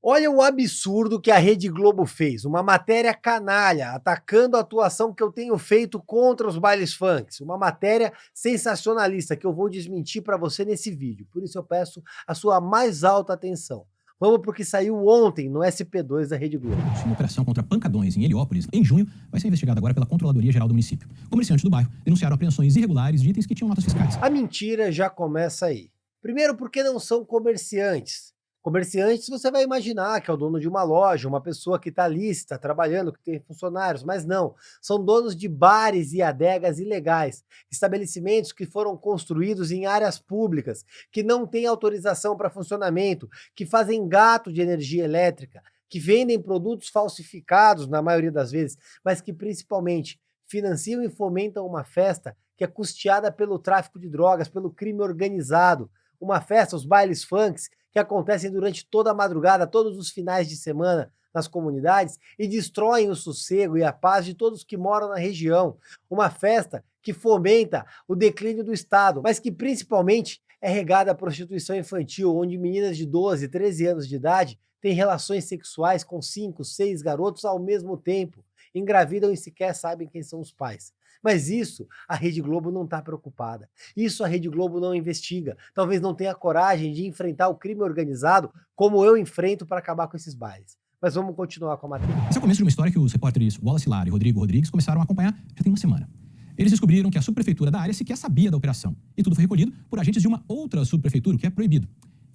Olha o absurdo que a Rede Globo fez, uma matéria canalha, atacando a atuação que eu tenho feito contra os bailes funks, uma matéria sensacionalista que eu vou desmentir para você nesse vídeo, por isso eu peço a sua mais alta atenção. Vamos para o que saiu ontem no SP2 da Rede Globo. Uma operação contra pancadões em Heliópolis, em junho, vai ser investigada agora pela Controladoria Geral do município. Comerciantes do bairro denunciaram apreensões irregulares de itens que tinham notas fiscais. A mentira já começa aí. Primeiro porque não são comerciantes. Comerciantes você vai imaginar que é o dono de uma loja, uma pessoa que está lícita, trabalhando, que tem funcionários, mas não. São donos de bares e adegas ilegais, estabelecimentos que foram construídos em áreas públicas, que não têm autorização para funcionamento, que fazem gato de energia elétrica, que vendem produtos falsificados na maioria das vezes, mas que principalmente financiam e fomentam uma festa que é custeada pelo tráfico de drogas, pelo crime organizado. Uma festa, os bailes funks, que acontecem durante toda a madrugada, todos os finais de semana nas comunidades e destroem o sossego e a paz de todos que moram na região. Uma festa que fomenta o declínio do Estado, mas que principalmente é regada à prostituição infantil, onde meninas de 12, 13 anos de idade têm relações sexuais com 5, 6 garotos ao mesmo tempo, engravidam e sequer sabem quem são os pais. Mas isso a Rede Globo não está preocupada. Isso a Rede Globo não investiga. Talvez não tenha coragem de enfrentar o crime organizado como eu enfrento para acabar com esses bailes. Mas vamos continuar com a matéria. Esse é o começo de uma história que os repórteres Wallace Lara e Rodrigo Rodrigues começaram a acompanhar já tem uma semana. Eles descobriram que a subprefeitura da área sequer sabia da operação. E tudo foi recolhido por agentes de uma outra subprefeitura, o que é proibido.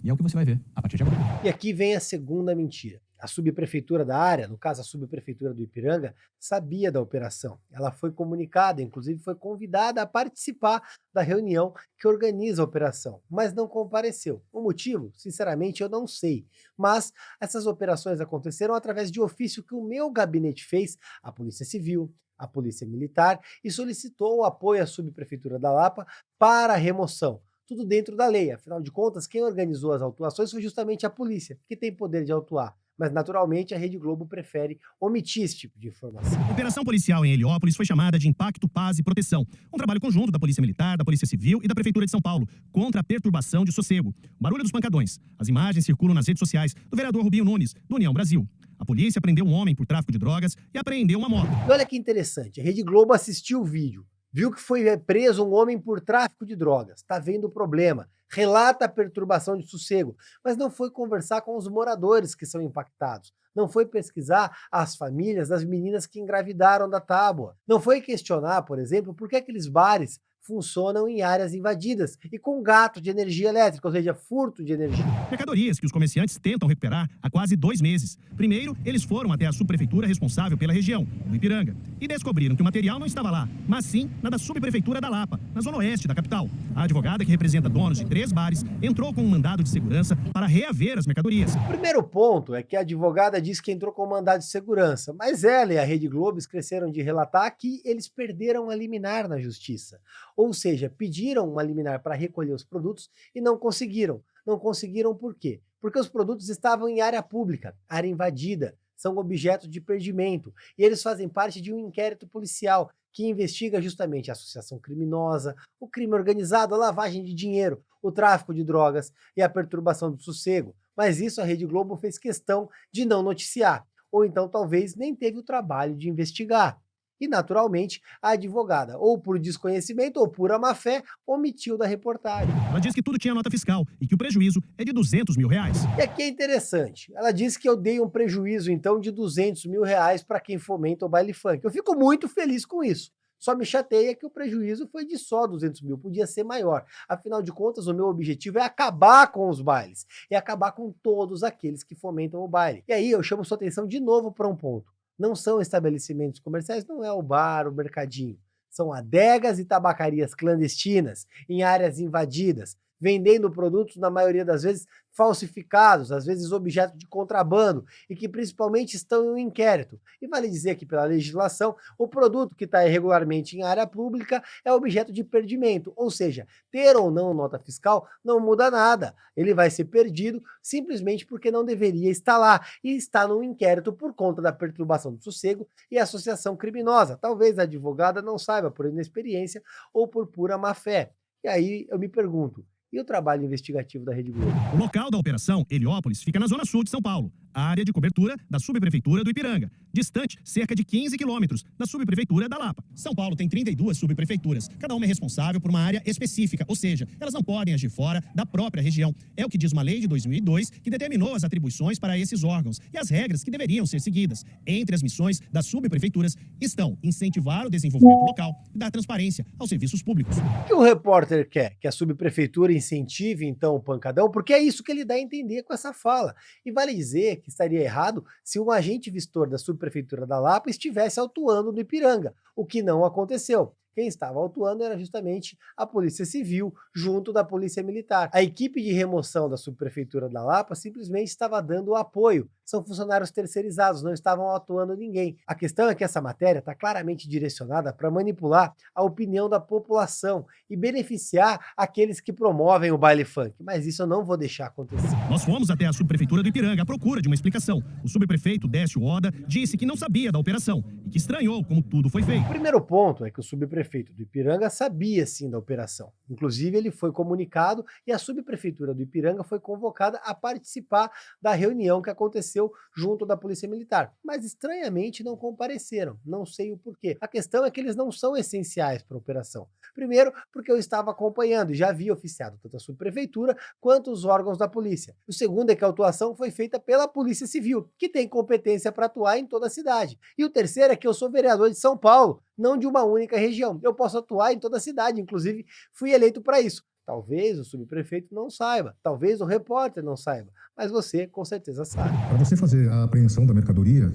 E é o que você vai ver a partir de agora. E aqui vem a segunda mentira. A subprefeitura da área, no caso a subprefeitura do Ipiranga, sabia da operação. Ela foi comunicada, inclusive foi convidada a participar da reunião que organiza a operação, mas não compareceu. O motivo, sinceramente, eu não sei. Mas essas operações aconteceram através de ofício que o meu gabinete fez à Polícia Civil, à Polícia Militar e solicitou o apoio à subprefeitura da Lapa para a remoção. Tudo dentro da lei, afinal de contas, quem organizou as autuações foi justamente a polícia, que tem poder de autuar. Mas, naturalmente, a Rede Globo prefere omitir esse tipo de informação. A operação policial em Heliópolis foi chamada de Impacto, Paz e Proteção, um trabalho conjunto da Polícia Militar, da Polícia Civil e da Prefeitura de São Paulo, contra a perturbação de sossego. O barulho dos pancadões. As imagens circulam nas redes sociais do vereador Rubinho Nunes, do União Brasil. A polícia prendeu um homem por tráfico de drogas e apreendeu uma moto. E olha que interessante, a Rede Globo assistiu o vídeo, viu que foi preso um homem por tráfico de drogas, está vendo o problema, relata a perturbação de sossego, mas não foi conversar com os moradores que são impactados, não foi pesquisar as famílias das meninas que engravidaram da tábua, não foi questionar, por exemplo, por que aqueles bares funcionam em áreas invadidas e com gato de energia elétrica, ou seja, furto de energia. Mercadorias que os comerciantes tentam recuperar há quase 2 meses. Primeiro, eles foram até a subprefeitura responsável pela região, do Ipiranga, e descobriram que o material não estava lá, mas sim na da subprefeitura da Lapa, na zona oeste da capital. A advogada, que representa donos de 3 bares, entrou com um mandado de segurança para reaver as mercadorias. O primeiro ponto é que a advogada diz que entrou com mandado de segurança, mas ela e a Rede Globo esqueceram de relatar que eles perderam a liminar na justiça. Ou seja, pediram uma liminar para recolher os produtos e não conseguiram. Não conseguiram por quê? Porque os produtos estavam em área pública, área invadida, são objeto de perdimento, e eles fazem parte de um inquérito policial que investiga justamente a associação criminosa, o crime organizado, a lavagem de dinheiro, o tráfico de drogas e a perturbação do sossego. Mas isso a Rede Globo fez questão de não noticiar, ou então talvez nem teve o trabalho de investigar. E, naturalmente, a advogada, ou por desconhecimento ou pura má-fé, omitiu da reportagem. Ela diz que tudo tinha nota fiscal e que o prejuízo é de R$ 200 mil. E aqui é interessante, ela disse que eu dei um prejuízo, então, de R$ 200 mil para quem fomenta o baile funk. Eu fico muito feliz com isso. Só me chateia que o prejuízo foi de só 200 mil, podia ser maior. Afinal de contas, o meu objetivo é acabar com os bailes, é acabar com todos aqueles que fomentam o baile. E aí eu chamo sua atenção de novo para um ponto. Não são estabelecimentos comerciais, não é o bar, o mercadinho. São adegas e tabacarias clandestinas em áreas invadidas, vendendo produtos, na maioria das vezes, falsificados, às vezes objeto de contrabando, e que principalmente estão em um inquérito. E vale dizer que, pela legislação, o produto que está irregularmente em área pública é objeto de perdimento, ou seja, ter ou não nota fiscal não muda nada. Ele vai ser perdido simplesmente porque não deveria estar lá, e está num inquérito por conta da perturbação do sossego e associação criminosa. Talvez a advogada não saiba por inexperiência ou por pura má-fé. E aí eu me pergunto, e o trabalho investigativo da Rede Globo? O local da operação, Heliópolis, fica na zona sul de São Paulo. área de cobertura da subprefeitura do Ipiranga, distante cerca de 15 quilômetros da subprefeitura da Lapa. São Paulo tem 32 subprefeituras, cada uma é responsável por uma área específica, ou seja, elas não podem agir fora da própria região. É o que diz uma lei de 2002 que determinou as atribuições para esses órgãos e as regras que deveriam ser seguidas. Entre as missões das subprefeituras estão incentivar o desenvolvimento local e dar transparência aos serviços públicos. O que o repórter quer? Que a subprefeitura incentive, então, o pancadão? Porque é isso que ele dá a entender com essa fala. E vale dizer que estaria errado se um agente vistor da subprefeitura da Lapa estivesse autuando no Ipiranga, o que não aconteceu. Quem estava autuando era justamente a Polícia Civil, junto da Polícia Militar. A equipe de remoção da subprefeitura da Lapa simplesmente estava dando apoio. São funcionários terceirizados, não estavam atuando ninguém. A questão é que essa matéria está claramente direcionada para manipular a opinião da população e beneficiar aqueles que promovem o baile funk. Mas isso eu não vou deixar acontecer. Nós fomos até a subprefeitura do Ipiranga à procura de uma explicação. O subprefeito Décio Oda disse que não sabia da operação e que estranhou como tudo foi feito. O primeiro ponto é que o subprefeito do Ipiranga sabia sim da operação. Inclusive ele foi comunicado e a subprefeitura do Ipiranga foi convocada a participar da reunião que aconteceu junto da Polícia Militar. Mas estranhamente não compareceram, não sei o porquê. A questão é que eles não são essenciais para a operação. Primeiro, porque eu estava acompanhando e já havia oficiado tanto a subprefeitura quanto os órgãos da polícia. O segundo é que a autuação foi feita pela Polícia Civil, que tem competência para atuar em toda a cidade. E o terceiro é que eu sou vereador de São Paulo, não de uma única região. Eu posso atuar em toda a cidade, inclusive fui eleito para isso. Talvez o subprefeito não saiba, talvez o repórter não saiba, mas você com certeza sabe. Para você fazer a apreensão da mercadoria,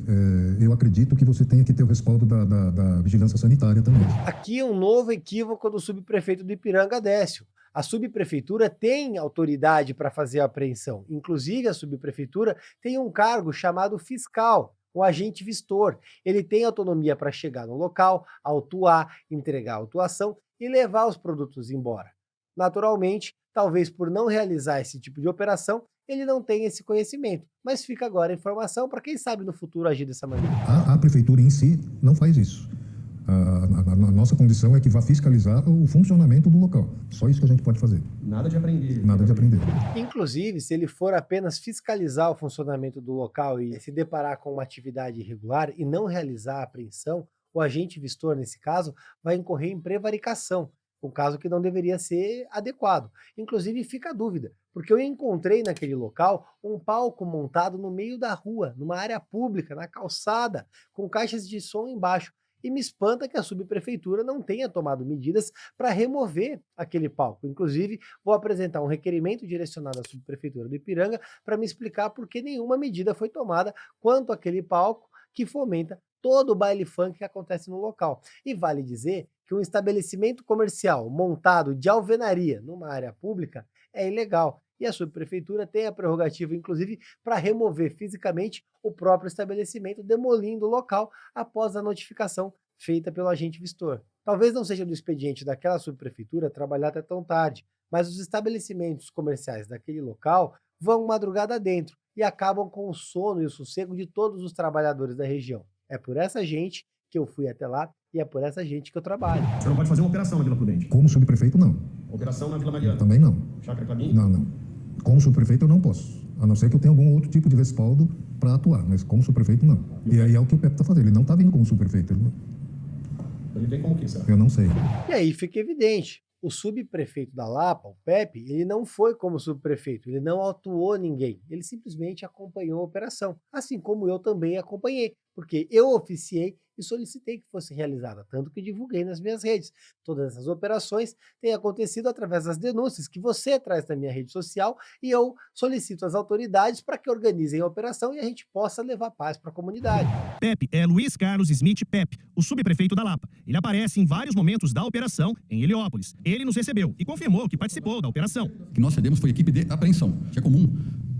eu acredito que você tenha que ter o respaldo da vigilância sanitária também. Aqui um novo equívoco do subprefeito do Ipiranga, Décio. A subprefeitura tem autoridade para fazer a apreensão, inclusive a subprefeitura tem um cargo chamado fiscal, o agente vistor. Ele tem autonomia para chegar no local, autuar, entregar a autuação e levar os produtos embora. Naturalmente, talvez por não realizar esse tipo de operação, ele não tenha esse conhecimento, mas fica agora a informação para quem sabe no futuro agir dessa maneira. A prefeitura em si não faz isso. A nossa condição é que vá fiscalizar o funcionamento do local. Só isso que a gente pode fazer. Nada de aprender. Nada de aprender. Inclusive, se ele for apenas fiscalizar o funcionamento do local e se deparar com uma atividade irregular e não realizar a apreensão, o agente vistor, nesse caso, vai incorrer em prevaricação. Um caso que não deveria ser adequado. Inclusive fica a dúvida, porque eu encontrei naquele local um palco montado no meio da rua, numa área pública, na calçada, com caixas de som embaixo. E me espanta que a subprefeitura não tenha tomado medidas para remover aquele palco. Inclusive, vou apresentar um requerimento direcionado à subprefeitura do Ipiranga para me explicar por que nenhuma medida foi tomada quanto àquele palco que fomenta todo o baile funk que acontece no local. E vale dizer que um estabelecimento comercial montado de alvenaria numa área pública é ilegal. E a subprefeitura tem a prerrogativa, inclusive, para remover fisicamente o próprio estabelecimento, demolindo o local após a notificação feita pelo agente vistor. Talvez não seja do expediente daquela subprefeitura trabalhar até tão tarde, mas os estabelecimentos comerciais daquele local vão madrugada dentro e acabam com o sono e o sossego de todos os trabalhadores da região. É por essa gente que eu fui até lá e é por essa gente que eu trabalho. Você não pode fazer uma operação na Vila Prudente? Como subprefeito, não. Operação na Vila Mariana? Também não. Chácara Clabim? Não. Como subprefeito, eu não posso. A não ser que eu tenha algum outro tipo de respaldo para atuar. Mas como subprefeito, não. E aí é o que o Pepe está fazendo. Ele não está vindo como subprefeito. Ele vem como que, será? Eu não sei. E aí fica evidente. O subprefeito da Lapa, o Pepe, ele não foi como subprefeito, ele não atuou ninguém, ele simplesmente acompanhou a operação, assim como eu também acompanhei, porque eu oficiei e solicitei que fosse realizada, tanto que divulguei nas minhas redes. Todas essas operações têm acontecido através das denúncias que você traz na minha rede social e eu solicito às autoridades para que organizem a operação e a gente possa levar paz para a comunidade. Pepe é Luiz Carlos Smith Pepe, o subprefeito da Lapa. Ele aparece em vários momentos da operação em Heliópolis. Ele nos recebeu e confirmou que participou da operação. O que nós cedemos foi equipe de apreensão, que é comum.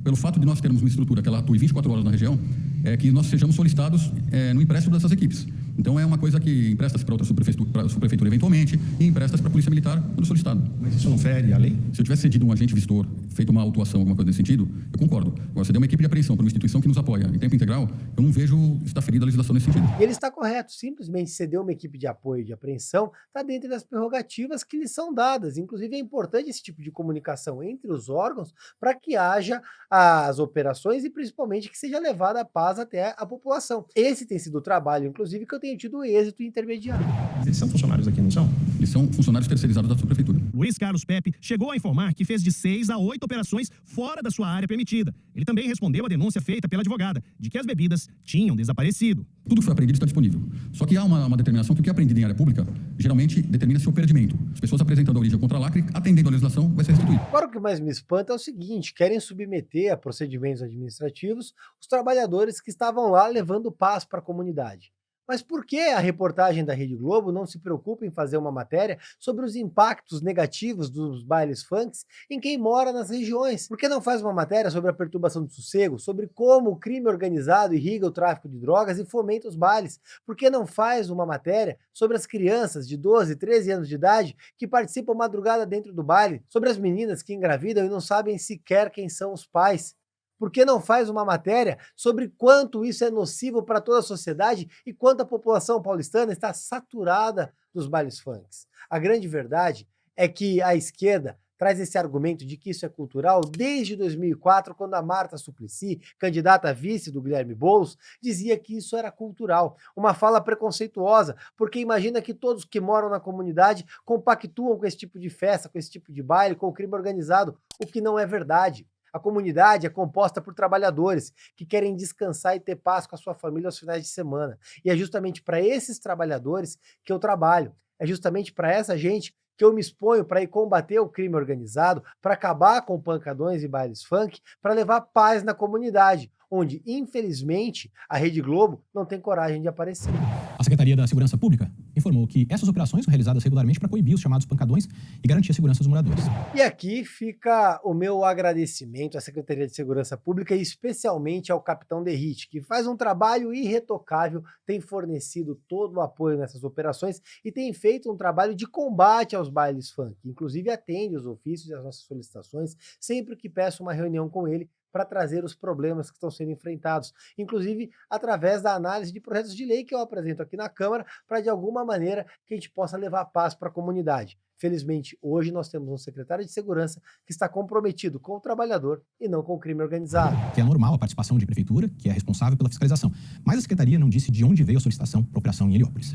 Pelo fato de nós termos uma estrutura que ela atue 24 horas na região, é que nós sejamos solicitados no empréstimo dessas equipes. Então é uma coisa que empresta-se para outra subprefeitura eventualmente e empresta-se para a Polícia Militar quando solicitado. Mas isso não fere a lei? Se eu tivesse cedido um agente vistor, feito uma autuação, alguma coisa nesse sentido, eu concordo. Agora, você deu uma equipe de apreensão para uma instituição que nos apoia em tempo integral, eu não vejo estar ferida a legislação nesse sentido. E ele está correto, simplesmente ceder uma equipe de apoio e de apreensão está dentro das prerrogativas que lhes são dadas. Inclusive é importante esse tipo de comunicação entre os órgãos para que haja as operações e principalmente que seja levada a paz até a população. Esse tem sido o trabalho, inclusive, que eu tenho tido êxito intermediário. Eles são funcionários aqui, não são? Eles são funcionários terceirizados da subprefeitura. Luiz Carlos Pepe chegou a informar que fez de 6 a 8 operações fora da sua área permitida. Ele também respondeu à denúncia feita pela advogada de que as bebidas tinham desaparecido. Tudo que foi apreendido está disponível. Só que há uma determinação que o que é apreendido em área pública geralmente determina-se o perdimento. As pessoas apresentando a origem contra lacre, atendendo a legislação, vai ser restituído. Agora, o que mais me espanta é o seguinte: querem submeter a procedimentos administrativos os trabalhadores que estavam lá levando paz para a comunidade. Mas por que a reportagem da Rede Globo não se preocupa em fazer uma matéria sobre os impactos negativos dos bailes funks em quem mora nas regiões? Por que não faz uma matéria sobre a perturbação do sossego, sobre como o crime organizado irriga o tráfico de drogas e fomenta os bailes? Por que não faz uma matéria sobre as crianças de 12, 13 anos de idade que participam madrugada dentro do baile? Sobre as meninas que engravidam e não sabem sequer quem são os pais? Por que não faz uma matéria sobre quanto isso é nocivo para toda a sociedade e quanto a população paulistana está saturada dos bailes funks? A grande verdade é que a esquerda traz esse argumento de que isso é cultural desde 2004, quando a Marta Suplicy, candidata a vice do Guilherme Boulos, dizia que isso era cultural. Uma fala preconceituosa, porque imagina que todos que moram na comunidade compactuam com esse tipo de festa, com esse tipo de baile, com o crime organizado, o que não é verdade. A comunidade é composta por trabalhadores que querem descansar e ter paz com a sua família aos finais de semana. E é justamente para esses trabalhadores que eu trabalho. É justamente para essa gente que eu me exponho para ir combater o crime organizado, para acabar com pancadões e bailes funk, para levar paz na comunidade, onde, infelizmente, a Rede Globo não tem coragem de aparecer. A Secretaria da Segurança Pública informou que essas operações são realizadas regularmente para coibir os chamados pancadões e garantir a segurança dos moradores. E aqui fica o meu agradecimento à Secretaria de Segurança Pública e especialmente ao Capitão Derrite, que faz um trabalho irretocável, tem fornecido todo o apoio nessas operações e tem feito um trabalho de combate aos bailes funk. Inclusive atende os ofícios e as nossas solicitações sempre que peço uma reunião com ele para trazer os problemas que estão sendo enfrentados, inclusive através da análise de projetos de lei que eu apresento aqui na Câmara, para de alguma maneira que a gente possa levar paz para a comunidade. Felizmente, hoje nós temos um secretário de segurança que está comprometido com o trabalhador e não com o crime organizado. Que é normal a participação de prefeitura, que é responsável pela fiscalização. Mas a Secretaria não disse de onde veio a solicitação para operação em Heliópolis.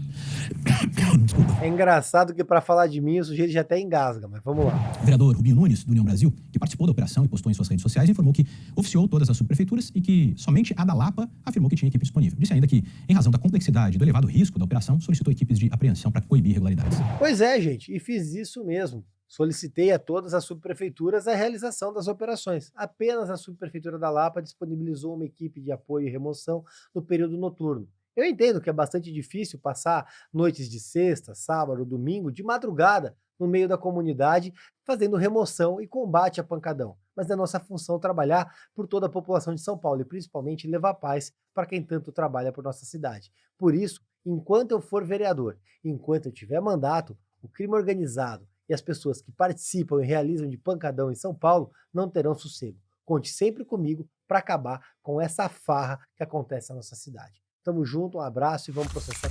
Desculpa. É engraçado que para falar de mim o sujeito já até engasga, mas vamos lá. O vereador Rubinho Nunes, do União Brasil, que participou da operação e postou em suas redes sociais, informou que oficiou todas as subprefeituras e que somente a da Lapa afirmou que tinha equipe disponível. Disse ainda que, em razão da complexidade e do elevado risco da operação, solicitou equipes de apreensão para coibir irregularidades. Pois é, gente, e fiz isso mesmo. Solicitei a todas as subprefeituras a realização das operações. Apenas a subprefeitura da Lapa disponibilizou uma equipe de apoio e remoção no período noturno. Eu entendo que é bastante difícil passar noites de sexta, sábado, domingo, de madrugada, no meio da comunidade, fazendo remoção e combate a pancadão. Mas é nossa função trabalhar por toda a população de São Paulo e principalmente levar paz para quem tanto trabalha por nossa cidade. Por isso, enquanto eu for vereador, enquanto eu tiver mandato, o crime organizado e as pessoas que participam e realizam de pancadão em São Paulo não terão sossego. Conte sempre comigo para acabar com essa farra que acontece na nossa cidade. Tamo junto, um abraço e vamos processar.